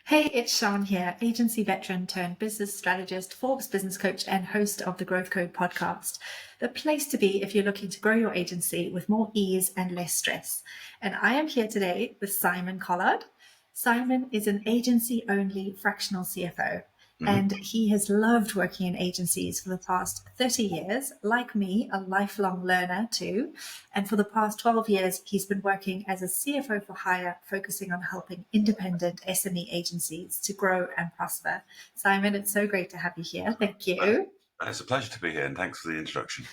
Hey, it's Sean here, agency veteran turned business strategist, Forbes business coach, and host of the Growth Code podcast. The place to be if you're looking to grow your agency with more ease and less stress. And I am here today with Simon Collard. Simon is an agency only fractional CFO. Mhm. And he has loved working in agencies for the past 30 years, like me, a lifelong learner too. And for the past 12 years, he's been working as a CFO for hire, focusing on helping independent SME agencies to grow and prosper. Simon, it's so great to have you here. Thank you. It's a pleasure to be here, and thanks for the introduction.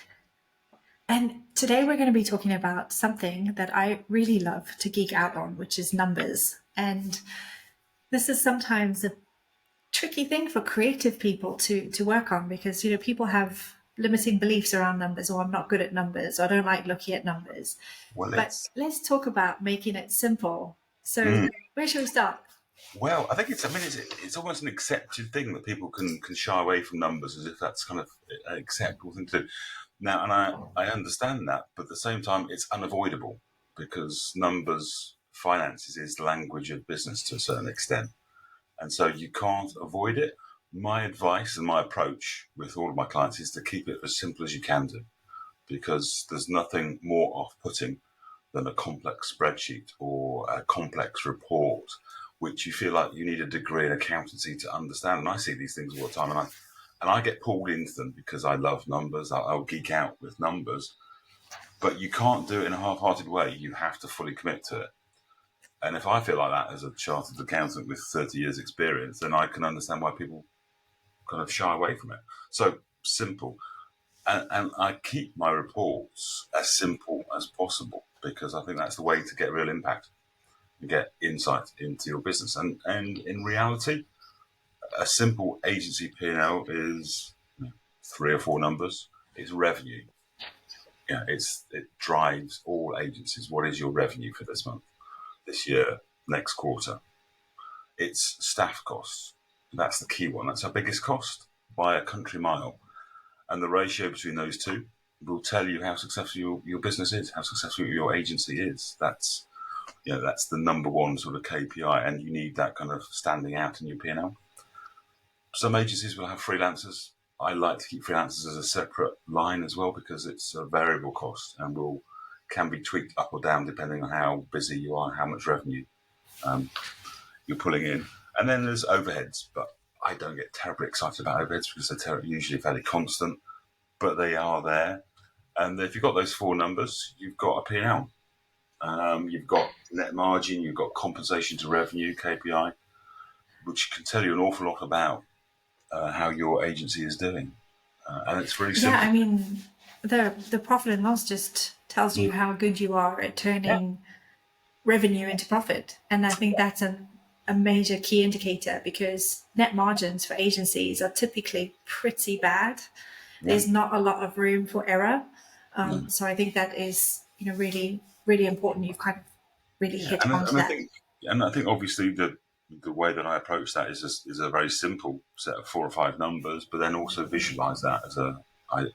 And today we're going to be talking about something that I really love to geek out on, which is numbers. And this is sometimes a tricky thing for creative people to work on because people have limiting beliefs around numbers, or I'm not good at numbers, or I don't like looking at numbers. Well, But it's let's talk about making it simple. So mm, where should we start? well. I think it's. I mean, it's almost an accepted thing that people can shy away from numbers as if that's kind of an acceptable thing to do. Now, and I understand that, but at the same time, it's unavoidable because numbers, finances is the language of business to a certain extent, and so you can't avoid it. My advice and my approach with all of my clients is to keep it as simple as you can do, because there's nothing more off-putting than a complex spreadsheet or a complex report, which you feel like you need a degree in accountancy to understand. And I see these things all the time, and I get pulled into them because I love numbers. I'll geek out with numbers, but you can't do it in a half-hearted way. You have to fully commit to it. And if I feel like that as a chartered accountant with 30 years experience, then I can understand why people kind of shy away from it. So simple. And I keep my reports as simple as possible because I think that's the way to get real impact and get insight into your business. And in reality, a simple agency P&L is three or four numbers. It's revenue. It drives all agencies. What is your revenue for this month, this year, next quarter? It's staff costs. That's the key one. That's our biggest cost by a country mile. And the ratio between those two will tell you how successful your business is, how successful your agency is. That's the number one sort of KPI, and you need that kind of standing out in your P&L. Some agencies will have freelancers. I like to keep freelancers as a separate line as well because it's a variable cost and can be tweaked up or down depending on how busy you are, how much revenue um, you're pulling in. And then there's overheads, but I don't get terribly excited about overheads because they're usually fairly constant, but they are there. And if you've got those four numbers, you've got a P&L. You've got net margin, you've got compensation to revenue, KPI, which can tell you an awful lot about how your agency is doing. And it's really Yeah, simple. I mean, the profit and loss just tells you how good you are at Yeah. turning revenue into profit. And I think that's a major key indicator because net margins for agencies are typically pretty bad. Yeah. There's not a lot of room for error. No. So I think that is, really, really important. You've kind of really Yeah. hit And, onto and I that. think, and I think obviously the way that I approach that is a very simple set of four or five numbers, but then also visualize that as I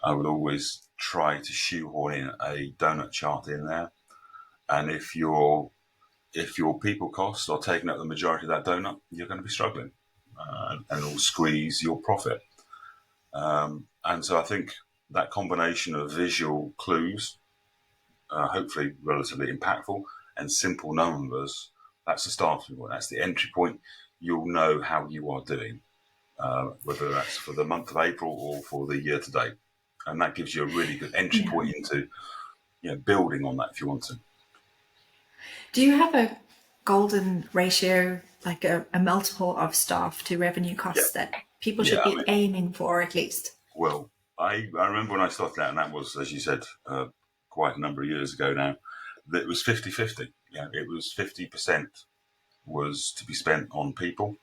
I would always try to shoehorn in a donut chart in there. And if your people costs are taking up the majority of that donut, you're going to be struggling, and it'll squeeze your profit. And so I think that combination of visual clues, hopefully relatively impactful, and simple numbers, that's the starting point. That's the entry point. You'll know how you are doing, whether that's for the month of April or for the year to date. And that gives you a really good entry Yeah. point into building on that if you want to. Do you have a golden ratio, like a multiple of staff to revenue Yeah, costs that people yeah. should I be mean, aiming for at least? well, I remember when I started out, and that was, as you said, quite a number of years ago now, that it was 50-50. Yeah, it was 50% was to be spent on people,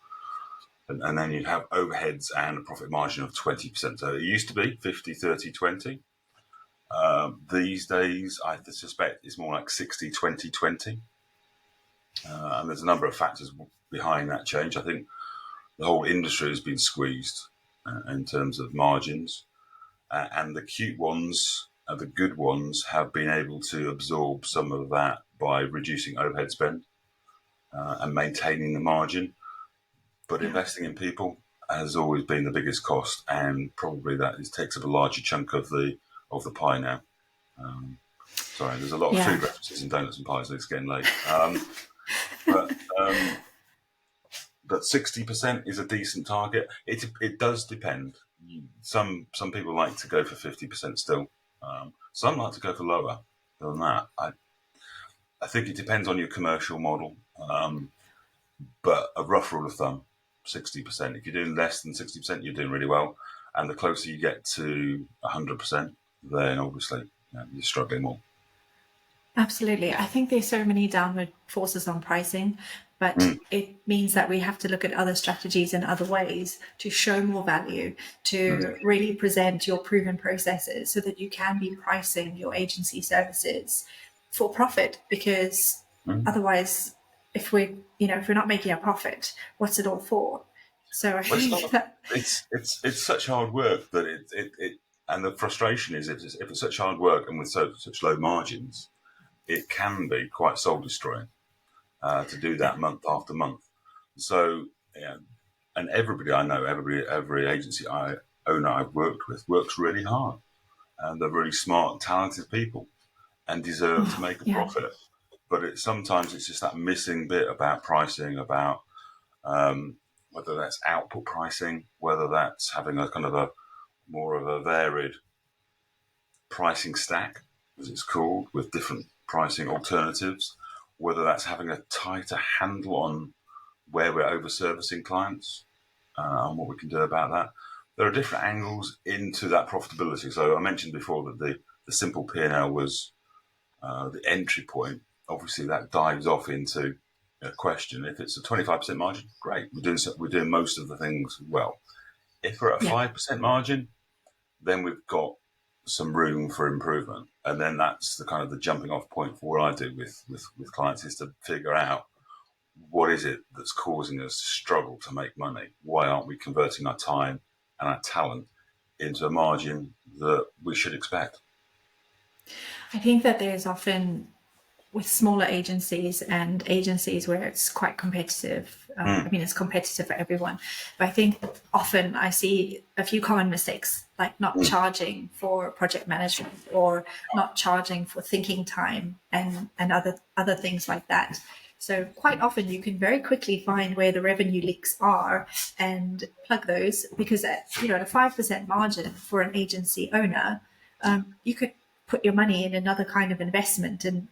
and then you'd have overheads and a profit margin of 20%. So it used to be 50-30-20. These days, I suspect it's more like 60-20-20. And there's a number of factors behind that change. I think the whole industry has been squeezed in terms of margins. And the cute ones, the good ones, have been able to absorb some of that by reducing overhead spend. and maintaining the margin. But Yeah. investing in people has always been the biggest cost, and probably takes up a larger chunk of the pie now. Um, Sorry, there's a lot of Yeah. food references in donuts and pies, and it's getting late. But um, but 60% is a decent target. It does depend. Some people like to go for 50% still. Some like to go for lower than that. I think it depends on your commercial model. But a rough rule of thumb, 60%. If you're doing less than 60%, you're doing really well. And the closer you get to 100%, then obviously you're struggling more. Absolutely. I think there's so many downward forces on pricing, but Mm, it means that we have to look at other strategies and other ways to show more value, mm, to really present your proven processes so that you can be pricing your agency services for profit. Because mm. otherwise, if we're not making a profit, what's it all for? So I Well, it's think not. that, It's such hard work that it and the frustration is if it's such hard work and with such low margins, it can be quite soul destroying to do yeah, that month after month. So yeah, and everybody I know, every agency owner I've worked with works really hard, and they're really smart, talented people, and deserve to oh, make a yeah, profit. But sometimes it's just that missing bit about pricing, about um, whether that's output pricing, whether that's having a kind of a more of a varied pricing stack, as it's called, with different pricing alternatives, whether that's having a tighter handle on where we're over servicing clients and what we can do about that. There are different angles into that profitability. So I mentioned before that the simple P&L was the entry point. Obviously, that dives off into a question. If it's a 25% margin, great. We're doing most of the things well. If we're at a yeah. 5% margin, then we've got some room for improvement. And then that's the kind of the jumping off point for what I do with clients is to figure out what is it that's causing us to struggle to make money? Why aren't we converting our time and our talent into a margin that we should expect? I think that there's often with smaller agencies and agencies where it's quite competitive. I Mm, mean, it's competitive for everyone, but I think often I see a few common mistakes, like not mm, charging for project management or not charging for thinking time and other things like that. So quite often you can very quickly find where the revenue leaks are and plug those because at a 5% margin for an agency owner, you could put your money in another kind of investment and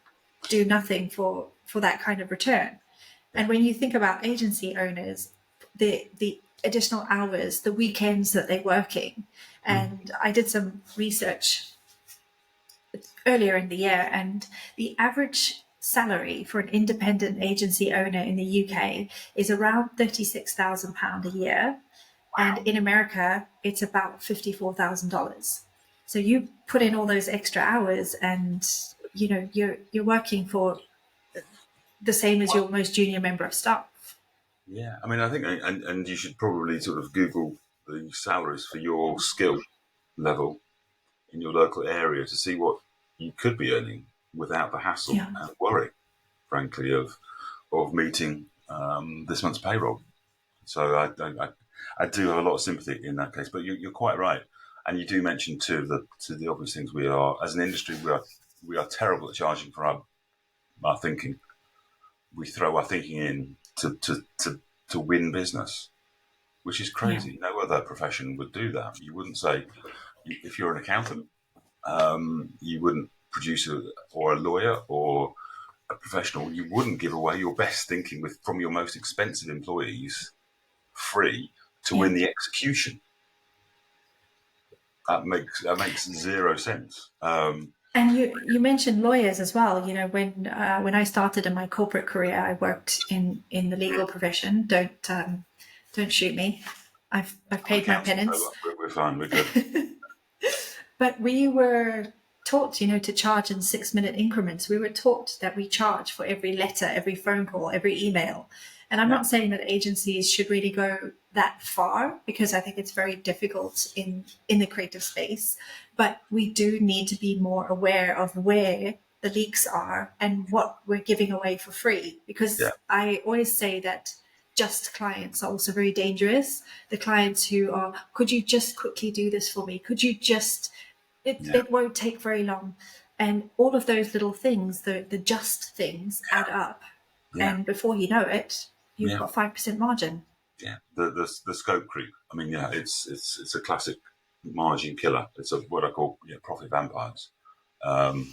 do nothing for that kind of return. yeah. And when you think about agency owners, the additional hours, the weekends that they're working, Mm, and I did some research earlier in the year, and the average salary for an independent agency owner in the UK is around £36,000 a year, and in America it's about $54,000. So you put in all those extra hours, and you're working for the same as your most junior member of staff. yeah. I mean, I think, and you should probably sort of Google the salaries for your skill level in your local area to see what you could be earning without the hassle Yeah, and worry, frankly, of meeting this month's payroll. So I do have a lot of sympathy in that case. But you're quite right, and you do mention two of the obvious things. We are, as an industry, we are terrible at charging for our thinking. We throw our thinking in to win business, which is yeah, crazy. No other profession would do that. You wouldn't say if you're an accountant, you wouldn't produce or a lawyer or a professional. You wouldn't give away your best thinking from your most expensive employees free to yeah. win the execution. That makes zero sense. And you mentioned lawyers as well. When I started in my corporate career, I worked in the legal profession. Don't shoot me. I've I'm paid my accountant, penance. so we're fine. We're good. But we were taught, to charge in 6-minute increments. We were taught that we charge for every letter, every phone call, every email. And I'm Yeah, not saying that agencies should really go that far because I think it's very difficult in the creative space. But we do need to be more aware of where the leaks are and what we're giving away for free. Yeah. Because I always say that just clients are also very dangerous. The clients who are, could you just quickly do this for me? Could you just, Yeah. it won't take very long. And all of those little things, the just things add up. Yeah. And before you know it, you've Yeah. got 5% margin. Yeah. The scope creep. I mean, yeah, it's a classic margin killer. It's what I call profit vampires. Um,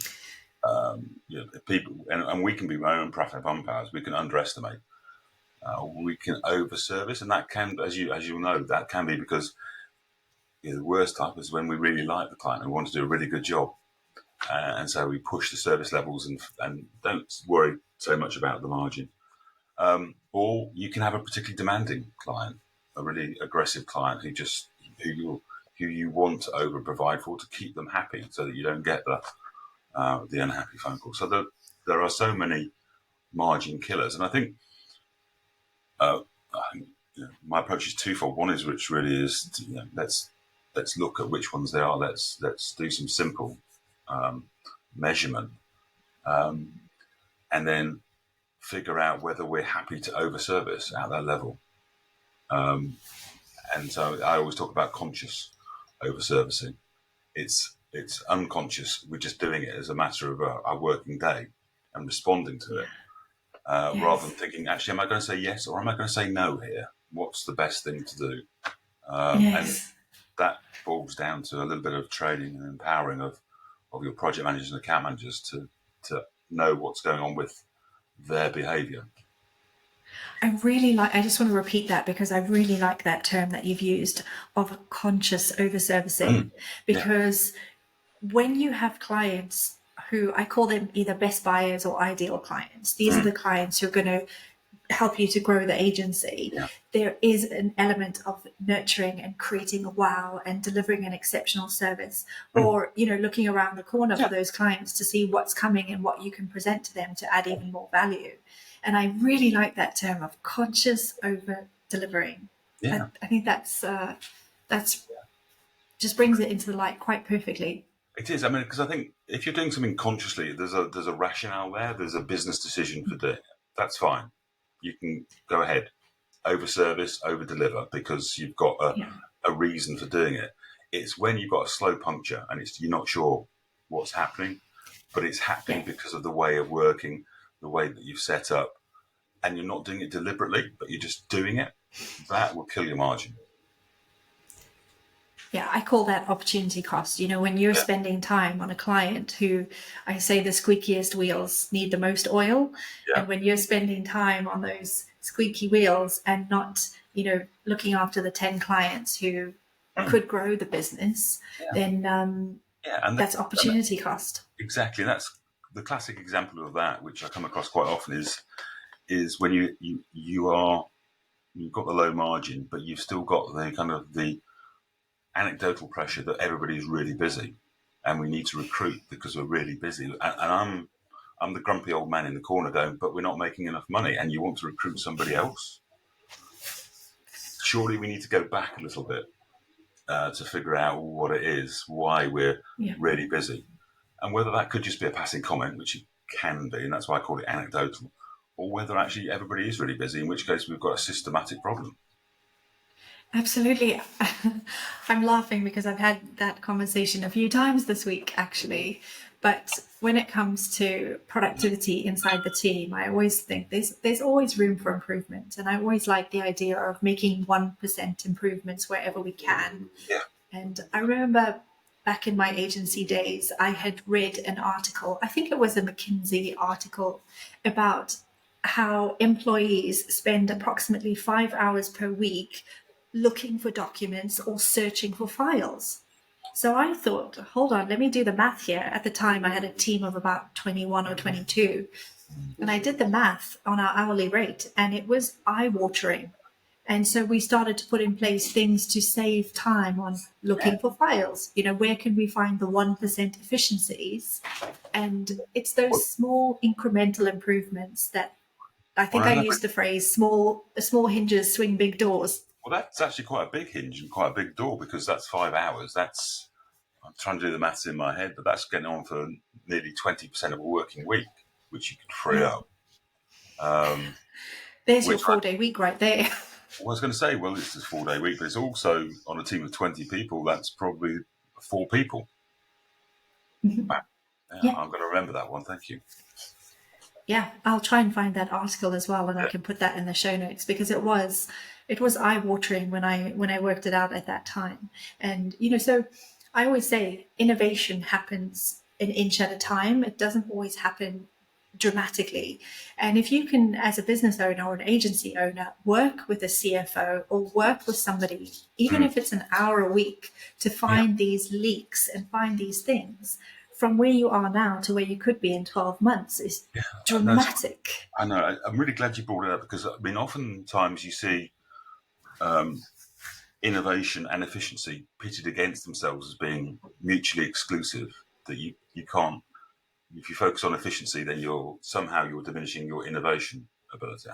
people, and we can be our own profit vampires. We can underestimate. We can overservice, and that can, as you know, that can be because the worst type is when we really like the client and we want to do a really good job, and so we push the service levels and don't worry so much about the margin. Or you can have a particularly demanding client, a really aggressive client who you want to over provide for to keep them happy, so that you don't get the unhappy phone call. So there are so many margin killers, and I think uh, my approach is twofold. One is which really is let's look at which ones they are. Let's do some simple um, measurement, and then figure out whether we're happy to overservice at that level. Um, and so I always talk about conscious overservicing. It's unconscious. We're just doing it as a matter of our working day and responding to it, rather than Yes. thinking, actually, am I going to say yes or am I going to say no here? What's the best thing to do? And Yes. that boils down to a little bit of training and empowering of your project managers and account managers to know what's going on with their behaviour. I just want to repeat that because I really like that term that you've used of conscious overservicing. Yeah. Because when you have clients who I call them either best buyers or ideal clients, these are the clients who are going to help you to grow the agency. Yeah. There is an element of nurturing and creating a wow and delivering an exceptional service, or looking around the corner for Yeah. those clients to see what's coming and what you can present to them to add even more value. And I really like that term of conscious over delivering. Yeah. I think that's just brings it into the light quite perfectly. It is. I mean, because I think if you're doing something consciously, there's a rationale there. There's a business decision for doing it. That's fine. You can go ahead, over service, over deliver, because you've got Yeah. a reason for doing it. It's when you've got a slow puncture and you're not sure what's happening, but it's happening Yeah. because of the way of working, the way that you've set up, and you're not doing it deliberately, but you're just doing it. That will kill your margin. Yeah, I call that opportunity cost. When you're Yeah. spending time on a client who I say the squeakiest wheels need the most oil, Yeah. and when you're spending time on those squeaky wheels and not, looking after the 10 clients who could grow the business, Yeah. then Yeah. And that's opportunity cost. exactly. That's the classic example of that, which I come across quite often, is when you've got the low margin, but you've still got the kind of the anecdotal pressure that everybody's really busy, and we need to recruit because we're really busy. And I'm the grumpy old man in the corner going, but we're not making enough money, and you want to recruit somebody else. Surely we need to go back a little bit to figure out what it is, why we're Yeah. really busy, and whether that could just be a passing comment, which it can be, and that's why I call it anecdotal, or whether actually everybody is really busy, in which case we've got a systematic problem. Absolutely. I'm laughing because I've had that conversation a few times this week, actually. But when it comes to productivity inside the team, I always think there's always room for improvement. And I always like the idea of making 1% improvements wherever we can. Yeah. And I remember back in my agency days, I had read an article, I think it was a McKinsey article, about how employees spend approximately 5 hours per week looking for documents or searching for files. So I thought, hold on, let me do the math here. At the time, I had a team of about 21 or 22. And I did the math on our hourly rate, and it was eye watering. And so we started to put in place things to save time on looking for files. Where can we find the 1% efficiencies? And it's those small incremental improvements that I think Well, I no, used the phrase small hinges swing big doors. well, that's actually quite a big hinge and quite a big door, because that's 5 hours. That's I'm trying to do the maths in my head, but that's getting on for nearly 20% of a working week, which you could free Yeah. up. Um, There's your which I 4 day week right there. was going to say, well, it's a 4 day week, but it's also on a team of 20 people. That's probably 4 people. Wow. Yeah, Yeah. I'm going to remember that one. Thank you. Yeah, I'll try and find that article as well, and I Yeah. can put that in the show notes because it was eye watering when I worked it out at that time. And so I always say innovation happens an inch at a time. It doesn't always happen dramatically. And if you can, as a business owner or an agency owner, work with a CFO or work with somebody, even Mm. if it's an hour a week, to Yeah. find these leaks and find these things from where you are now to where you could be in 12 months is Yeah. No, dramatic. I know. I'm really glad you brought it up because I mean, oftentimes you see um, innovation and efficiency pitted against themselves as being mutually exclusive. That you can't. If you focus on efficiency, then you're diminishing your innovation ability.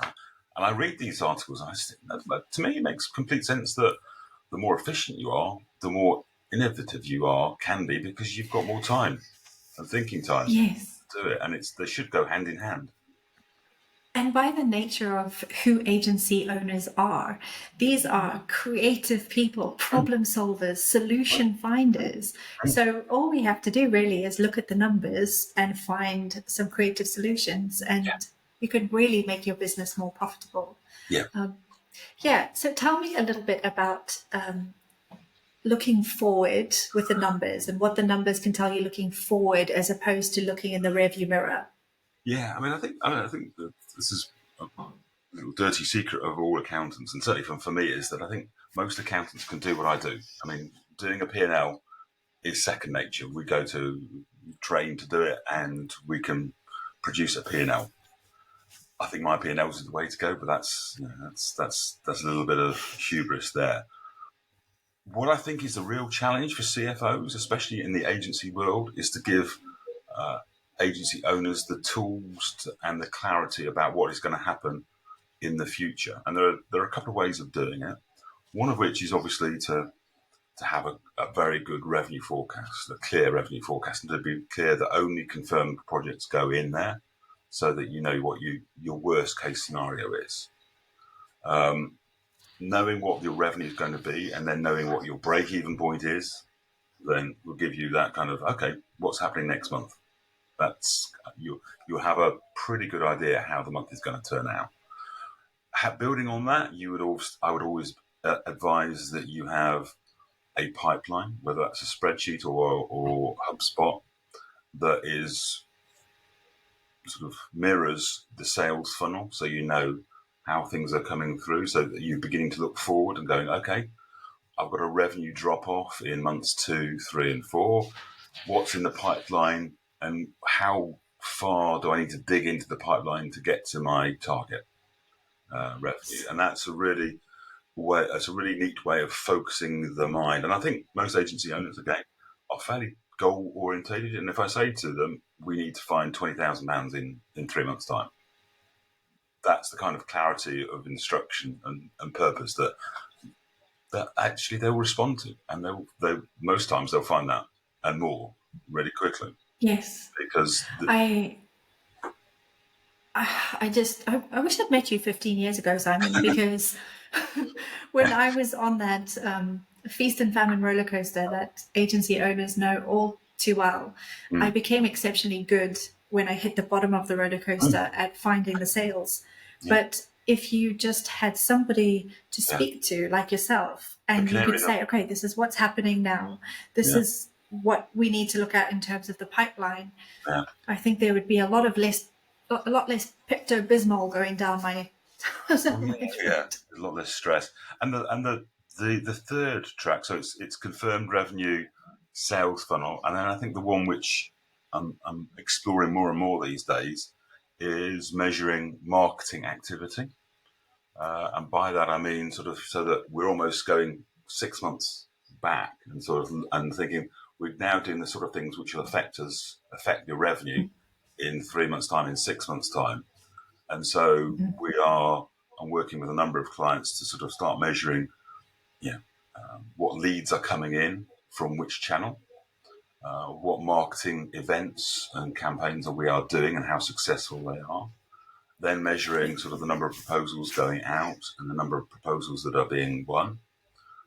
And I read these articles, and I just think that, to me, it makes complete sense that the more efficient you are, the more innovative you can be, because you've got more time and thinking time Yes. to do it, and they should go hand in hand. And by the nature of who agency owners are, these are creative people, problem solvers, solution finders. So all we have to do really is look at the numbers and find some creative solutions, and you can really make your business more profitable. Yeah. Yeah. So tell me a little bit about looking forward with the numbers and what the numbers can tell you looking forward as opposed to looking in the rearview mirror. Yeah, I think that this is a little dirty secret of all accountants, and certainly for me, is that I think most accountants can do what I do. I mean, doing a P&L is second nature. We go to train to do it, and we can produce a P&L. I think my P&L is the way to go, but that's a little bit of hubris there. What I think is the real challenge for CFOs, especially in the agency world, is to give uh, agency owners the tools and the clarity about what is going to happen in the future. And there are a couple of ways of doing it. One of which is obviously to have a very good revenue forecast, a clear revenue forecast, and to be clear that only confirmed projects go in there, so that you know what your worst case scenario is. Knowing what your revenue is going to be, and then knowing what your break even point is, then will give you that kind of, okay, what's happening next month. That's you'll have a pretty good idea how the month is going to turn out. Building on that, I would always advise that you have a pipeline, whether that's a spreadsheet or HubSpot, that is sort of mirrors the sales funnel, so you know how things are coming through, so that you're beginning to look forward and going, okay, I've got a revenue drop off in months 2, 3, and 4. What's in the pipeline, and how far do I need to dig into the pipeline to get to my target revenue? And that's a really neat way of focusing the mind. And I think most agency owners, again, are fairly goal orientated. And if I say to them, we need to find £20,000 in 3 months' time, that's the kind of clarity of instruction and purpose that actually they'll respond to. And they most times they'll find that and more really quickly, Yes. because I I wish I'd met you 15 years ago, Simon, because when I was on that feast and famine roller coaster that agency owners know all too well, I mm, became exceptionally good when I hit the bottom of the roller coaster at finding the sales. yeah, But if you just had somebody to yeah, speak to, like yourself, the and you could canary, say, okay, this is what's happening now, this yeah, is what we need to look at in terms of the pipeline, yeah. I think there would be a lot less Pepto Bismol going down my Oh yeah, my yeah. throat. A lot less stress. And the third track, so it's confirmed revenue, sales funnel, and then I think the one which I'm exploring more and more these days is measuring marketing activity. And by that I mean sort of so that we're almost going 6 months back and sort of and thinking we're now doing the sort of things which will affect your revenue in 3 months' time, in 6 months' time. And so I'm working with a number of clients to sort of start measuring, what leads are coming in from which channel. what marketing events and campaigns we are doing and how successful they are. Then measuring sort of the number of proposals going out and the number of proposals that are being won,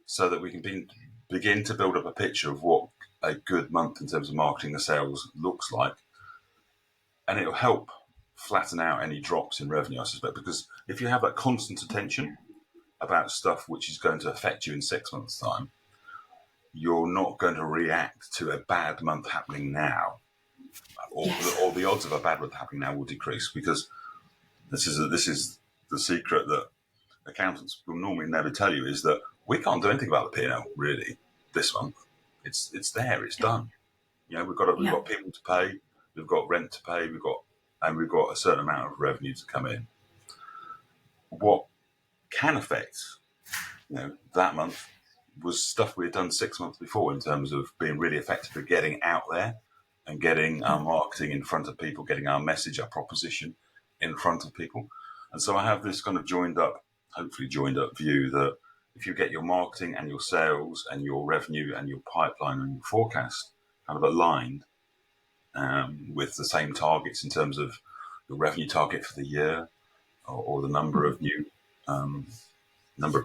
so that we can begin to build up a picture of what a good month in terms of marketing and sales looks like. And it'll help flatten out any drops in revenue, I suspect, because if you have that constant attention about stuff which is going to affect you in 6 months' time, you're not going to react to a bad month happening now, Yes. or the odds of a bad month happening now will decrease, because this is the secret that accountants will normally never tell you, is that we can't do anything about the P&L really this month. It's there, it's done. You know, we've Yeah. got people to pay, we've got rent to pay, we've got a certain amount of revenue to come in. What can affect, that month was stuff we had done 6 months before in terms of being really effective at getting out there and getting our marketing in front of people, getting our message, our proposition in front of people. And so I have this kind of hopefully joined up view that if you get your marketing and your sales and your revenue and your pipeline and your forecast kind of aligned, with the same targets in terms of your revenue target for the year, or the number of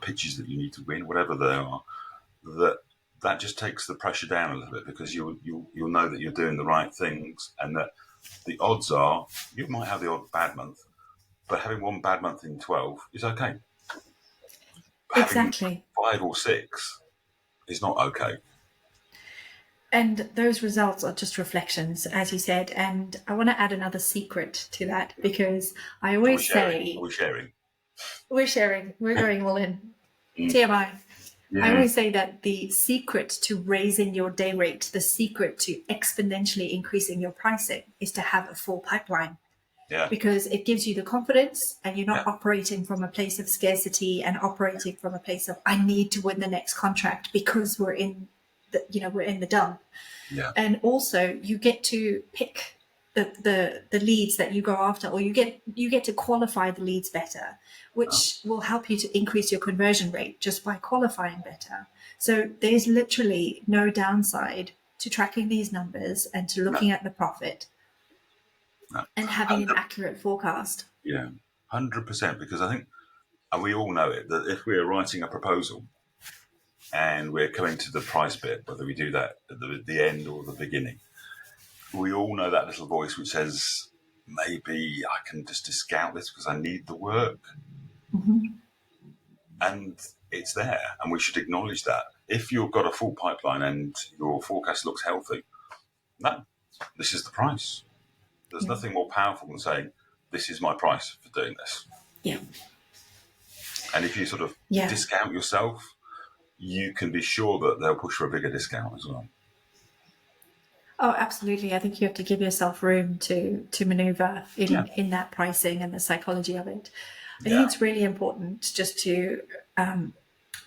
pitches that you need to win, whatever they are, that just takes the pressure down a little bit, because you'll know that you're doing the right things, and that the odds are you might have the odd bad month, but having one bad month in 12 is okay. Having Exactly. 5 or 6 is not okay. And those results are just reflections, as you said. And I want to add another secret to that, because I Are we always sharing? Are say, we sharing? we're sharing, we're going all in. Mm. TMI. I Yeah. always say that the secret to raising your day rate, the secret to exponentially increasing your pricing, is to have a full pipeline, Yeah. because it gives you the confidence, and you're Yeah. not operating from a place of scarcity and operating from a place of I need to win the next contract because we're in the dump. Yeah. And also you get to pick the leads that you go after, or you get to qualify the leads better, which will help you to increase your conversion rate just by qualifying better. So there's literally no downside to tracking these numbers and to No. looking at the profit No. and having an accurate forecast. Yeah. 100%. Because I think, and we all know it, that if we're writing a proposal and we're coming to the price bit, whether we do that at the end or the beginning, we all know that little voice which says, maybe I can just discount this because I need the work. Mm-hmm. And it's there, and we should acknowledge that. If you've got a full pipeline and your forecast looks healthy, no, this is the price. There's Yeah. nothing more powerful than saying, this is my price for doing this. Yeah. And if you sort of Yeah. discount yourself, you can be sure that they'll push for a bigger discount as well. Oh, absolutely. I think you have to give yourself room to maneuver Yeah. in that pricing and the psychology of it. I think Yeah. it's really important just to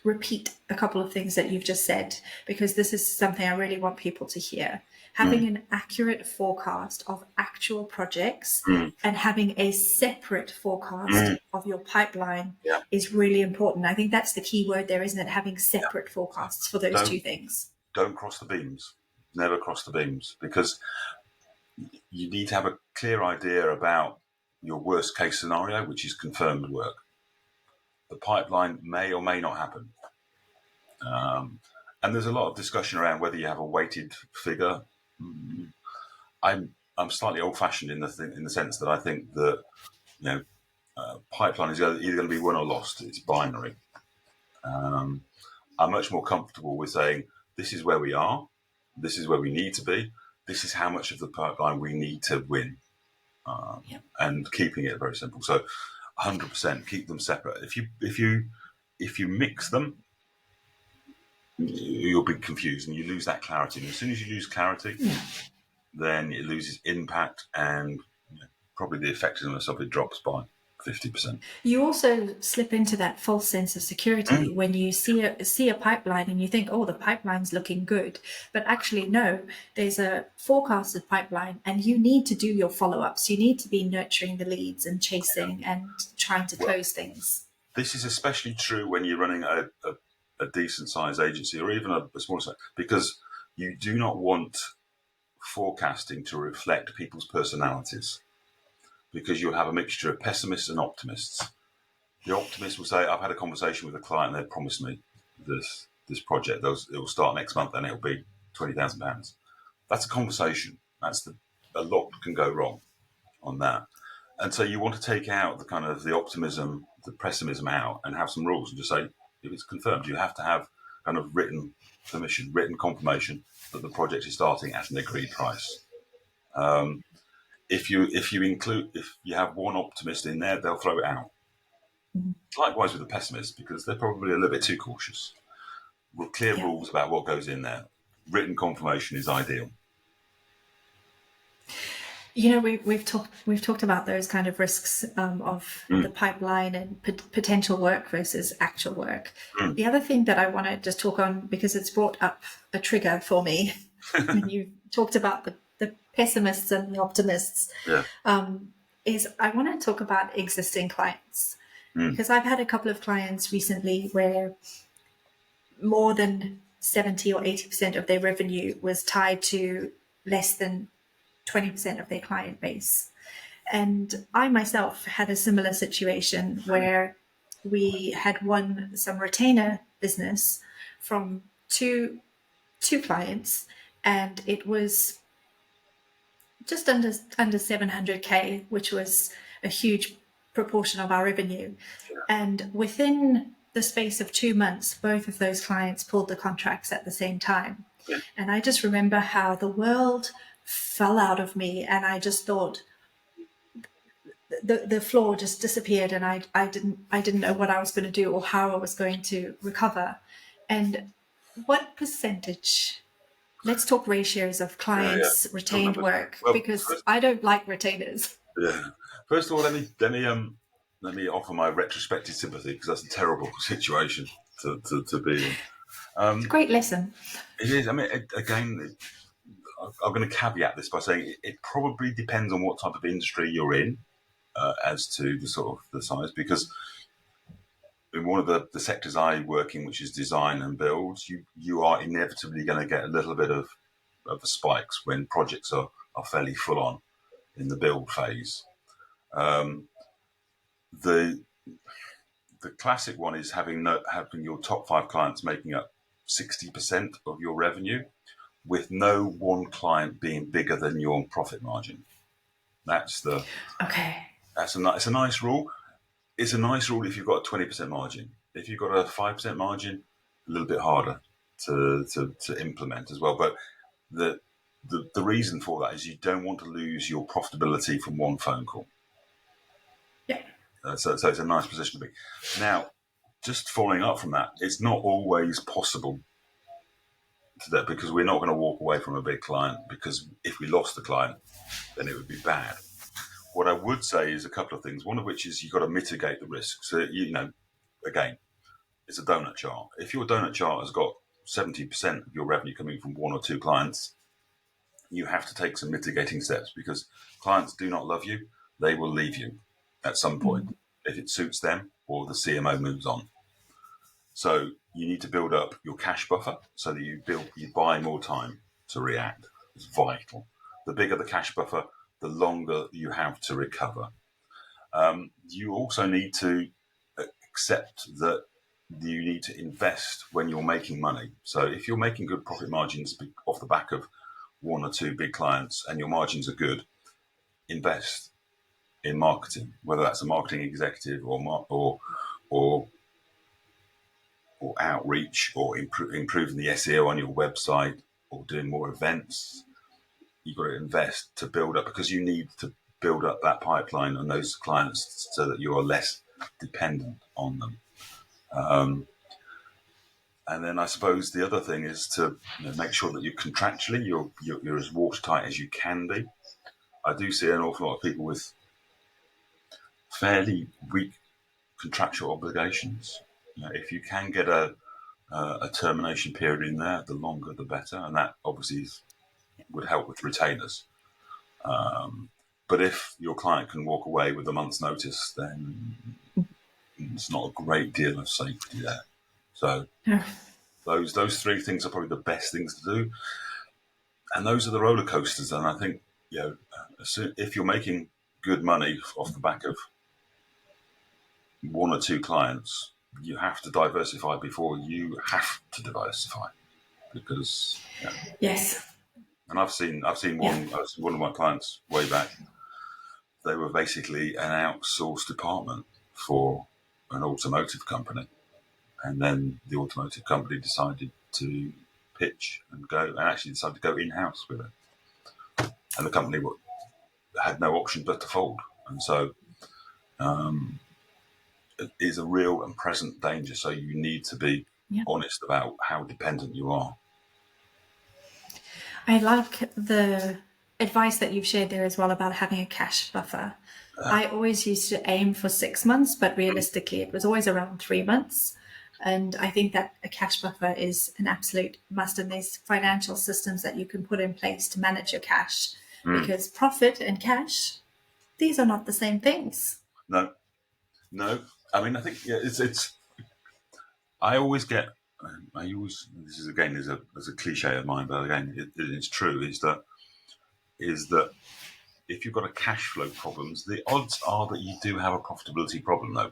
repeat a couple of things that you've just said, because this is something I really want people to hear. Having an accurate forecast of actual projects and having a separate forecast of your pipeline Yeah. is really important. I think that's the key word there, isn't it? Having separate forecasts for those two Don't things. don't cross the beams. Never cross the beams, because you need to have a clear idea about your worst case scenario, which is confirmed work. The pipeline may or may not happen. And there's a lot of discussion around whether you have a weighted figure. I'm slightly old-fashioned in the sense that I think that pipeline is either going to be won or lost. It's binary. I'm much more comfortable with saying, this is where we are, this is where we need to be, this is how much of the pipeline we need to win, and keeping it very simple. So 100% keep them separate. If you mix them, you'll be confused and you lose that clarity. And as soon as you lose clarity, then it loses impact, and probably the effectiveness of it drops by 50%. You also slip into that false sense of security when you see a pipeline and you think, oh, the pipeline's looking good. But actually, no, there's a forecasted pipeline, and you need to do your follow-ups. You need to be nurturing the leads and chasing and trying to close things. This is especially true when you're running a decent sized agency, or even a small size, because you do not want forecasting to reflect people's personalities, because you'll have a mixture of pessimists and optimists. The optimist will say, I've had a conversation with a client, they promised me this project. It will start next month and it'll be £20,000. That's a conversation. A lot can go wrong on that. And so you want to take out the kind of the optimism, the pessimism out, and have some rules and just say, if it's confirmed, you have to have kind of written permission, written confirmation that the project is starting at an agreed price. If you have one optimist in there, they'll throw it out. Mhm. Likewise with the pessimists, because they're probably a little bit too cautious. Clear Yeah. rules about what goes in there. Written confirmation is ideal. We've talked about those kind of risks of the pipeline and potential work versus actual work. The other thing that I want to just talk on, because it's brought up a trigger for me when you talked about the pessimists and the optimists, Yeah. is I want to talk about existing clients, because I've had a couple of clients recently where more than 70 or 80% of their revenue was tied to less than 20% of their client base. And I myself had a similar situation where we had won some retainer business from two clients, and it was just under 700k, which was a huge proportion of our revenue. And within the space of 2 months, both of those clients pulled the contracts at the same time. And I just remember how the world fell out of me, and I just thought the floor just disappeared, and I didn't know what I was going to do or how I was going to recover. And what percentage? Let's talk ratios of clients retained work, Well, because I don't like retainers. yeah. First of all, let me offer my retrospective sympathy, because that's a terrible situation to be in. It's a great lesson. It is. I mean, I'm going to caveat this by saying it probably depends on what type of industry you're in, as to the sort of the size, because in one of the sectors I work in, which is design and build, you are inevitably going to get a little bit of the spikes when projects are fairly full on in the build phase. The classic one is having your top 5 clients making up 60% of your revenue, with no one client being bigger than your profit margin. That's Okay. it's a nice rule. It's a nice rule if you've got a 20% margin. If you've got a 5% margin, a little bit harder to implement as well. But the reason for that is you don't want to lose your profitability from one phone call. Yeah. So it's a nice position to be. Now, just following up from that, it's not always possible to that, because we're not going to walk away from a big client, because if we lost the client, then it would be bad. What I would say is a couple of things. One of which is you've got to mitigate the risk. So, again, it's a donut chart. If your donut chart has got 70% of your revenue coming from 1 or 2 clients, you have to take some mitigating steps, because clients do not love you. They will leave you at some point if it suits them or the CMO moves on. So you need to build up your cash buffer so that you buy more time to react. It's vital. The bigger the cash buffer, the longer you have to recover. You also need to accept that you need to invest when you're making money. So if you're making good profit margins off the back of 1 or 2 big clients and your margins are good, invest in marketing, whether that's a marketing executive or outreach, or improving the SEO on your website, or doing more events. You've got to invest to build up, because you need to build up that pipeline and those clients so that you are less dependent on them. And then I suppose the other thing is to make sure that you're as watertight as you can be. I do see an awful lot of people with fairly weak contractual obligations. If you can get a termination period in there, the longer the better, and that obviously would help with retainers. But if your client can walk away with a month's notice, then it's not a great deal of safety there. So those 3 things are probably the best things to do. And those are the roller coasters. And I think, if you're making good money off the back of one or two clients, you have to diversify before you have to diversify because, Yes. and I've seen Yeah. one of my clients way back. They were basically an outsourced department for an automotive company, and then the automotive company decided to pitch and go, and actually decided to go in house with it, and the company had no option but to fold, and so it is a real and present danger. So you need to be Yeah. honest about how dependent you are. I like the advice that you've shared there as well about having a cash buffer. I always used to aim for 6 months, but realistically, it was always around 3 months. And I think that a cash buffer is an absolute must. And there's financial systems that you can put in place to manage your cash Mm. because profit and cash, these are not the same things. No, no. I mean, I think it's. I always get. I always. This is again is a cliche of mine, but again, it's true. Is that if you've got a cash flow problems, the odds are that you do have a profitability problem, though.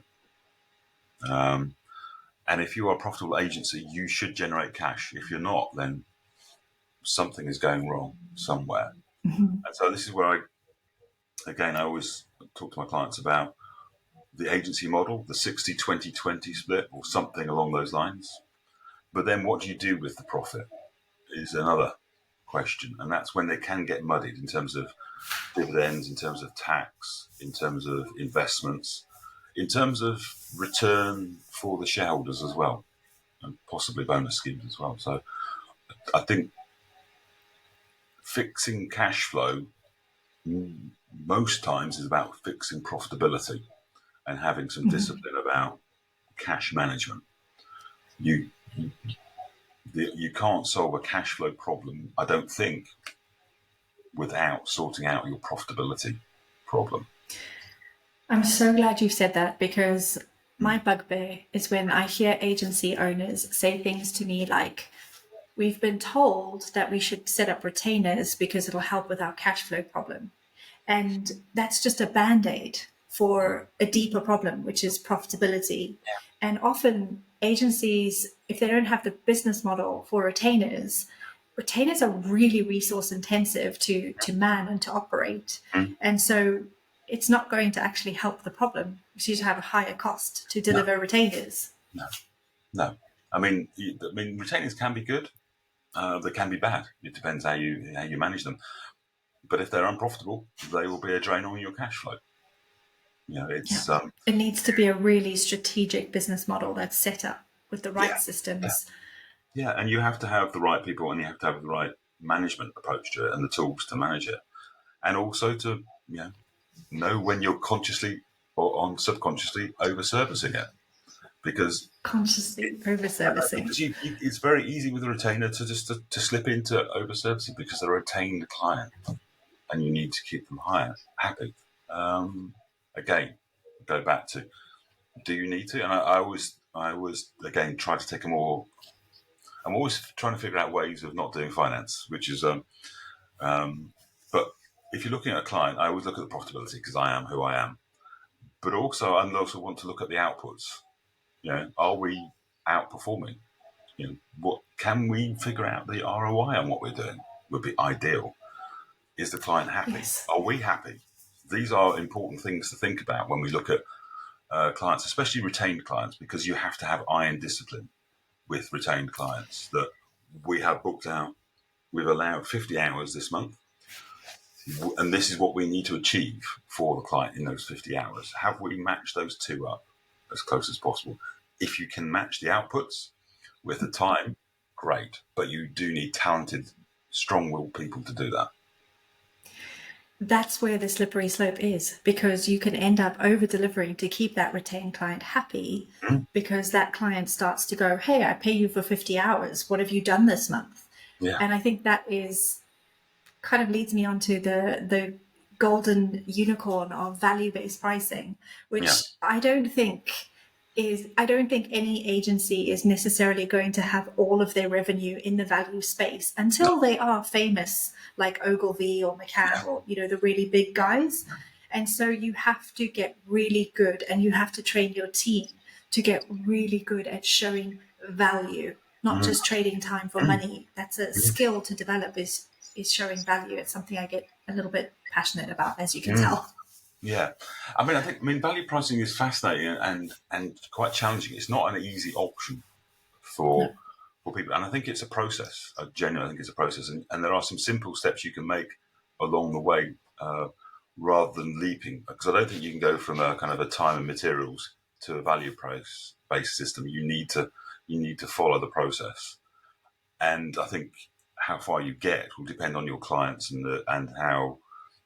And if you are a profitable agency, you should generate cash. If you're not, then something is going wrong somewhere. And so this is where I always talk to my clients about the agency model, the 60-20-20 split, or something along those lines. But then what do you do with the profit is another question. And that's when they can get muddied in terms of dividends, in terms of tax, in terms of investments, in terms of return for the shareholders as well, and possibly bonus schemes as well. So I think fixing cash flow most times is about fixing profitability and having some discipline about cash management. You you can't solve a cash flow problem, I don't think, without sorting out your profitability problem. I'm so glad you said that because my Mm. bugbear is when I hear agency owners say things to me like, we've been told that we should set up retainers because it'll help with our cash flow problem. And that's just a band aid for a deeper problem, which is profitability. And often agencies, if they don't have the business model for retainers, retainers are really resource intensive to man and to operate. Mm. And so it's not going to actually help the problem because you have a higher cost to No, deliver retainers. no, no. I mean, retainers can be good. They can be bad. It depends how you manage them. But if they're unprofitable, they will be a drain on your cash flow. Yeah. It's It needs to be a really strategic business model that's set up with the right yeah, yeah, systems. yeah. And you have to have the right people, and you have to have the right management approach to it, and the tools to manage it, and also to know when you're consciously or on subconsciously over servicing it, because Consciously over servicing. it's very easy with a retainer to slip into over servicing because they're a retained client, and you need to keep them happy. Again, go back to, do you need to? And I always again try to take a more. I'm always trying to figure out ways of not doing finance, which is but if you're looking at a client, I always look at the profitability because I am who I am. But also, I also want to look at the outputs. Are we outperforming? What can we figure out the ROI on what we're doing? Would be ideal. Is the client happy? Yes. Are we happy? These are important things to think about when we look at clients, especially retained clients, because you have to have iron discipline with retained clients that we have booked out. We've allowed 50 hours this month, and this is what we need to achieve for the client in those 50 hours. Have we matched those two up as close as possible? If you can match the outputs with the time, great. But you do need talented, strong-willed people to do that. That's where the slippery slope is because you can end up over delivering to keep that retained client happy Mm. because that client starts to go, hey, I pay you for 50 hours. What have you done this month? Yeah, And I think that is kind of leads me on to the golden unicorn of value-based pricing, yeah, which I don't think is I don't think any agency is necessarily going to have all of their revenue in the value space No. until they are famous, like Ogilvy or McCann or, the really big guys. And so you have to get really good and you have to train your team to get really good at showing value, not Mm. just trading time for money. That's a skill to develop is showing value. It's something I get a little bit passionate about, as you can Mm. tell. Yeah, I mean, value pricing is fascinating and quite challenging. It's not an easy option No. for people, and I think it's a process. I genuinely think it's a process, and there are some simple steps you can make along the way, rather than leaping. Because I don't think you can go from a kind of a time and materials to a value price based system. You need to follow the process, and I think how far you get will depend on your clients and how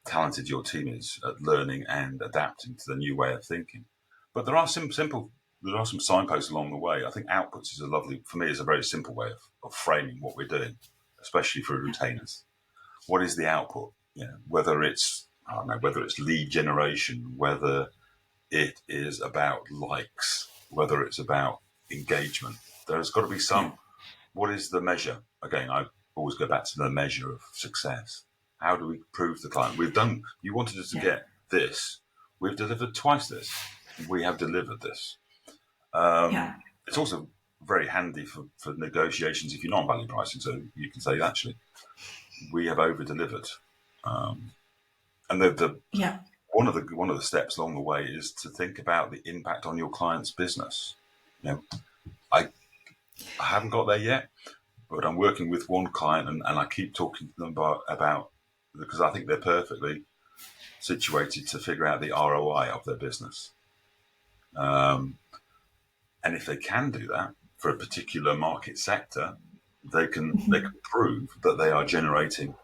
talented your team is at learning and adapting to the new way of thinking. But there are some signposts along the way. I think outputs is for me, is a very simple way of framing what we're doing, especially for retainers. What is the output? Whether it's, I don't know, whether it's lead generation, whether it is about likes, whether it's about engagement. There's got to be Yeah. some. What is the measure? Again, I always go back to the measure of success. How do we prove to the client you wanted us to Yeah. get this? We've delivered twice this. We have delivered this. Yeah. It's also very handy for negotiations if you're not on value pricing. So you can say, actually, we have over delivered. And the Yeah. one of the steps along the way is to think about the impact on your client's business. You know, I I haven't got there yet, but I'm working with one client, and I keep talking to them about because I think they're perfectly situated to figure out the ROI of their business. Um, and if they can do that for a particular market sector, they can prove that they are generating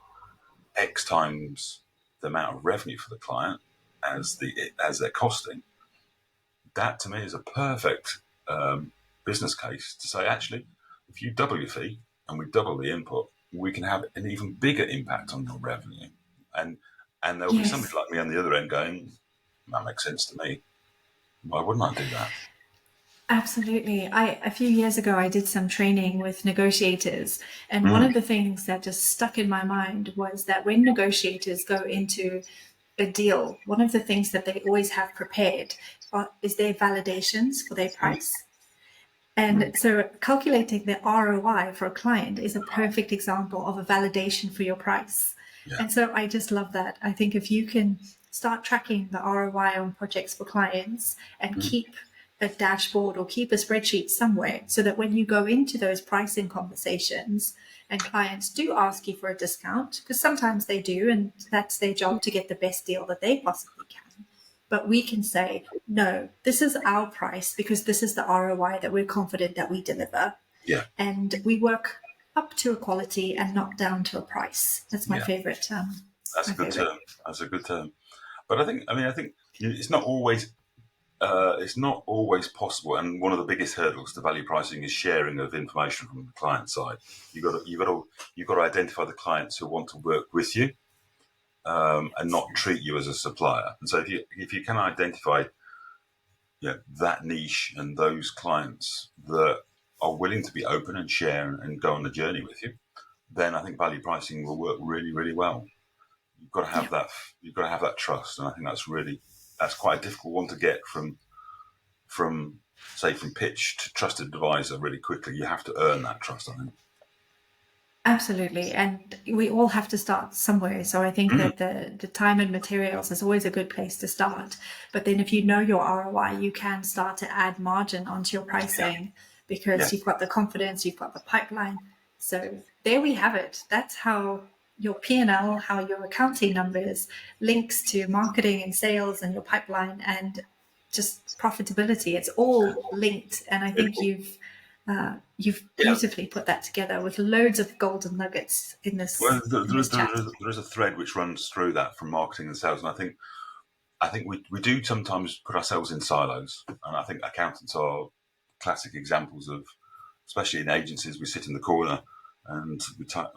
X times the amount of revenue for the client as they're costing. That to me is a perfect business case to say, actually, if you double your fee and we double the input, we can have an even bigger impact on your revenue. And and there'll be somebody Yes. like me on the other end going, that makes sense to me. Why wouldn't I do that? Absolutely. A few years ago I did some training with negotiators, and one Mm, of the things that just stuck in my mind was that when negotiators go into a deal, one of the things that they always have prepared is their validations for their mm, price. And so calculating the ROI for a client is a perfect example of a validation for your price. yeah. And so I just love that. I think if you can start tracking the ROI on projects for clients and Mm, keep a dashboard or keep a spreadsheet somewhere so that when you go into those pricing conversations and clients do ask you for a discount, because sometimes they do, and that's their job to get the best deal that they possibly can, but we can say, no, this is our price because this is the ROI that we're confident that we deliver. yeah. And we work up to a quality and not down to a price. That's my Yeah. favorite. That's My a good favorite. term. That's a good term. But I think it's not always possible. And one of the biggest hurdles to value pricing is sharing of information from the client side. You got to identify the clients who want to work with you, and not treat you as a supplier. And so if you can identify, that niche and those clients that are willing to be open and share and go on the journey with you, then I think value pricing will work really, really well. You've got to have Yeah, that. You've got to have that trust, and I think that's quite a difficult one to get from say from pitch to trusted advisor really quickly. You have to earn that trust, I think. absolutely. And we all have to start somewhere. So I think Mm, that the time and materials is always a good place to start. But then if you know your ROI, you can start to add margin onto your yeah, pricing yeah, because you've got the confidence, you've got the pipeline. So there we have it. That's how your P&L, how your accounting numbers links to marketing and sales and your pipeline and just profitability. It's all linked. And I think you've yeah. beautifully put that together with loads of golden nuggets in Well, this there, in there, this is- there, chat. is, there is a thread which runs through that from marketing and sales, and I think we do sometimes put ourselves in silos, and I think accountants are classic examples of, especially in agencies, we sit in the corner and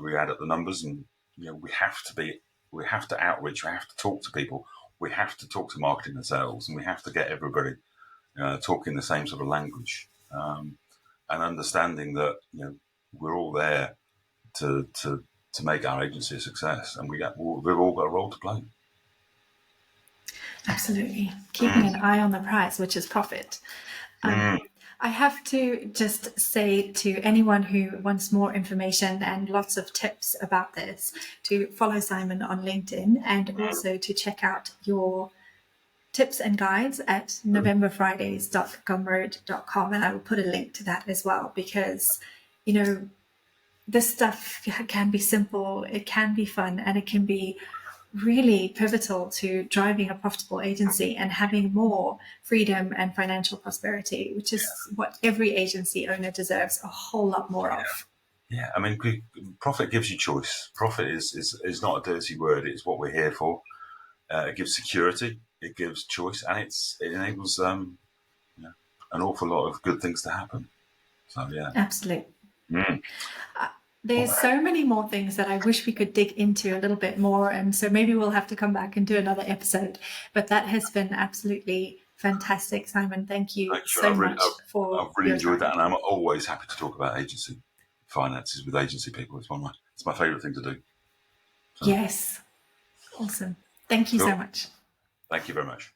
we add up the numbers, and we have to outreach, we have to talk to people, we have to talk to marketing and sales, and we have to get everybody. talking the same sort of language, and understanding that we're all there to make our agency a success, and we've all got a role to play. Absolutely. Keeping an eye on the prize, which is profit. I have to just say to anyone who wants more information and lots of tips about this to follow Simon on LinkedIn, and also to check out your tips and guides at novemberfridays.gumroad.com. And I will put a link to that as well, because, this stuff can be simple, it can be fun, and it can be really pivotal to driving a profitable agency and having more freedom and financial prosperity, which is what every agency owner deserves a whole lot more of. Yeah, I mean, profit gives you choice. Profit is not a dirty word. It's what we're here for. It gives security, it gives choice, and it enables an awful lot of good things to happen. So yeah, absolutely. There's so many more things that I wish we could dig into a little bit more, and so maybe we'll have to come back and do another episode. But that has been absolutely fantastic, Simon. Thank you so much for I've really enjoyed time. that, and I'm always happy to talk about agency finances with agency people. It's my favourite thing to do. So. Yes, awesome. Thank you so much. Thank you very much.